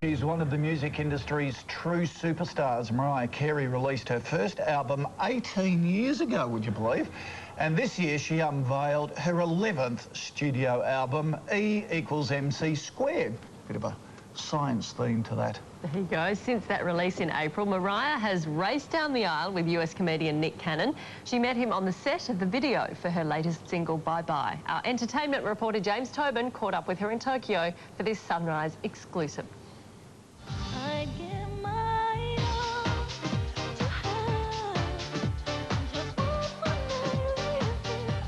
She's one of the music industry's true superstars. Mariah Carey released her first album 18 years ago, would you believe? And this year she unveiled her 11th studio album, E=MC². Bit of a science theme to that. There you go. Since that release in April, Mariah has raced down the aisle with US comedian Nick Cannon. She met him on the set of the video for her latest single, Bye Bye. Our entertainment reporter James Tobin caught up with her in Tokyo for this Sunrise exclusive.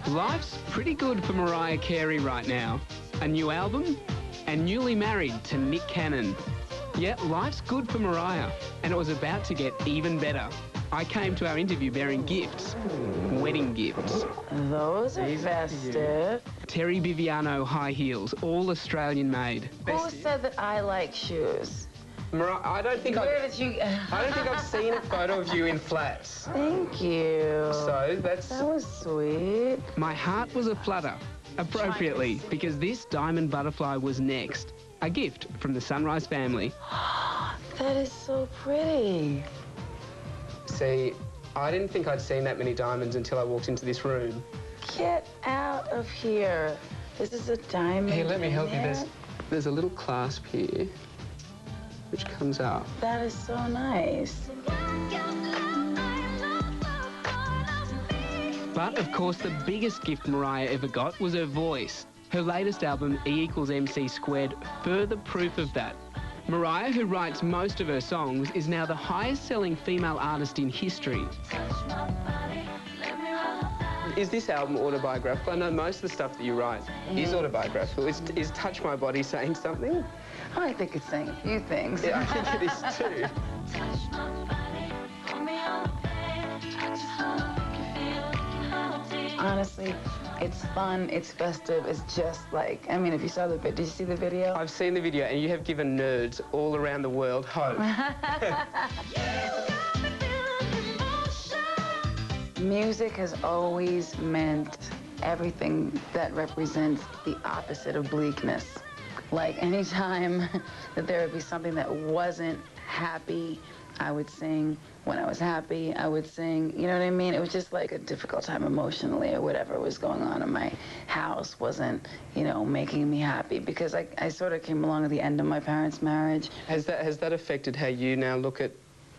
Life's pretty good for Mariah Carey right now. A new album and newly married to Nick Cannon. Yeah, life's good for Mariah, and it was about to get even better. I came to our interview bearing gifts, wedding gifts. Those are festive. Terry Viviano high heels, all Australian made. Who said that I like shoes? Mariah, I don't think I've seen a photo of you in flats. Thank you. So that was sweet. My heart was aflutter, appropriately, because this diamond butterfly was next. A gift from the Sunrise family. That is so pretty. See, I didn't think I'd seen that many diamonds until I walked into this room. Get out of here. This is a diamond. Here, let me help you. There's a little clasp here, which comes up. That is so nice. But, of course, the biggest gift Mariah ever got was her voice. Her latest album, E=MC², further proof of that. Mariah, who writes most of her songs, is now the highest-selling female artist in history. Is this album autobiographical? I know most of the stuff that you write is autobiographical. Is Touch My Body saying something? Oh, I think it's saying a few things. Yeah, I think it is too. Honestly, it's fun, it's festive, it's just like, I mean, if you saw the video, did you see the video? I've seen the video, and you have given nerds all around the world hope. Music has always meant everything that represents the opposite of bleakness. Like, anytime that there would be something that wasn't happy, I would sing. When I was happy, I would sing. You know what I mean? It was just like a difficult time emotionally, or whatever was going on in my house wasn't, you know, making me happy, because I sort of came along at the end of my parents' marriage. Has that affected how you now look at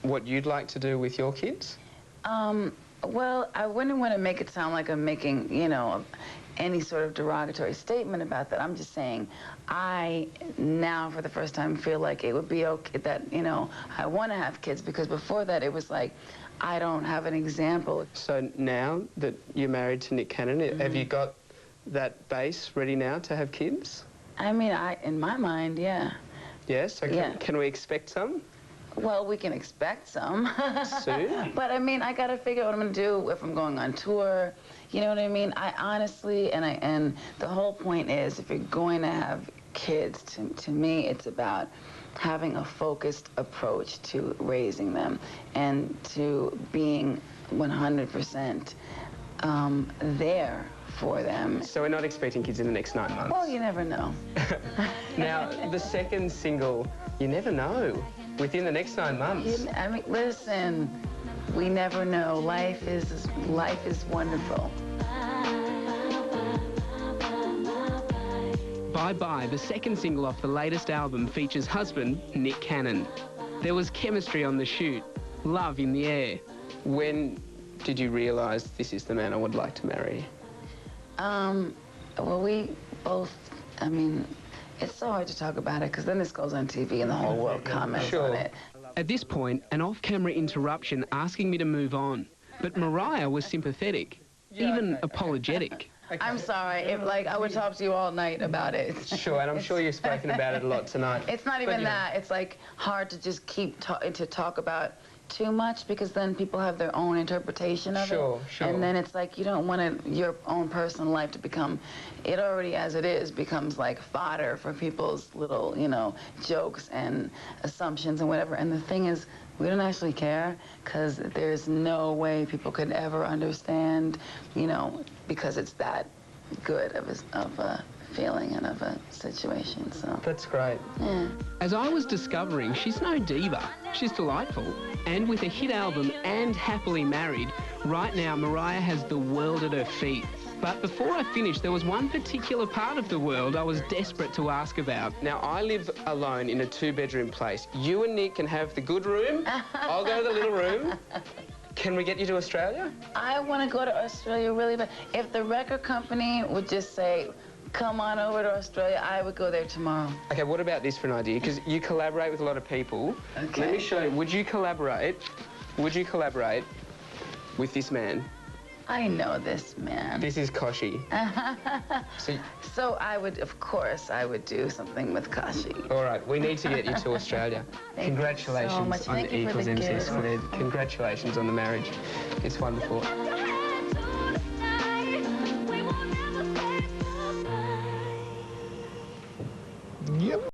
what you'd like to do with your kids? Well, I wouldn't want to make it sound like I'm making, you know, any sort of derogatory statement about that. I'm just saying I now for the first time feel like it would be okay that, you know, I want to have kids, because before that it was like I don't have an example. So now that you're married to Nick Cannon, have you got that base ready now to have kids? I mean, in my mind, yeah. Yes? So can we expect some? Well, we can expect some. Soon? But I mean, I gotta figure out what I'm gonna do if I'm going on tour. You know what I mean? I honestly, and the whole point is, if you're going to have kids, to me, it's about having a focused approach to raising them and to being 100% there for them. So we're not expecting kids in the next 9 months? Well, you never know. Now, the second single, you never know. Within the next 9 months. I mean, listen, we never know. Life is wonderful. Bye Bye, the second single off the latest album, features husband Nick Cannon. There was chemistry on the shoot, love in the air. When did you realise this is the man I would like to marry? Well, we both, I mean, it's so hard to talk about it, because then this goes on TV and the whole world comments on it. At this point, an off-camera interruption asking me to move on. But Mariah was sympathetic, even apologetic. I'm sorry, if, like, I would talk to you all night about it. Sure, and I'm sure you've spoken about it a lot tonight. It's not even that. It's, like, hard to just keep talk about too much, because then people have their own interpretation of it. Sure. And then it's like you don't want your own personal life to become, it already as it is, becomes like fodder for people's little, you know, jokes and assumptions and whatever. And the thing is, we don't actually care, because there's no way people could ever understand, you know, because it's that good of a feeling out of a situation, so. That's great. Yeah. As I was discovering, she's no diva. She's delightful. And with a hit album and happily married, right now Mariah has the world at her feet. But before I finished, there was one particular part of the world I was desperate to ask about. Now, I live alone in a 2-bedroom place. You and Nick can have the good room. I'll go to the little room. Can we get you to Australia? I want to go to Australia really bad. If the record company would just say, come on over to Australia, I would go there tomorrow. Okay, what about this for an idea? Because you collaborate with a lot of people. Okay. Let me show you. Would you collaborate with this man? I know this man. This is Koshi. So I would, of course, I would do something with Kashi. All right, we need to get you to Australia. Congratulations so much. on Thank the you for Equals the MC gift. Squared. Congratulations on the marriage. It's wonderful.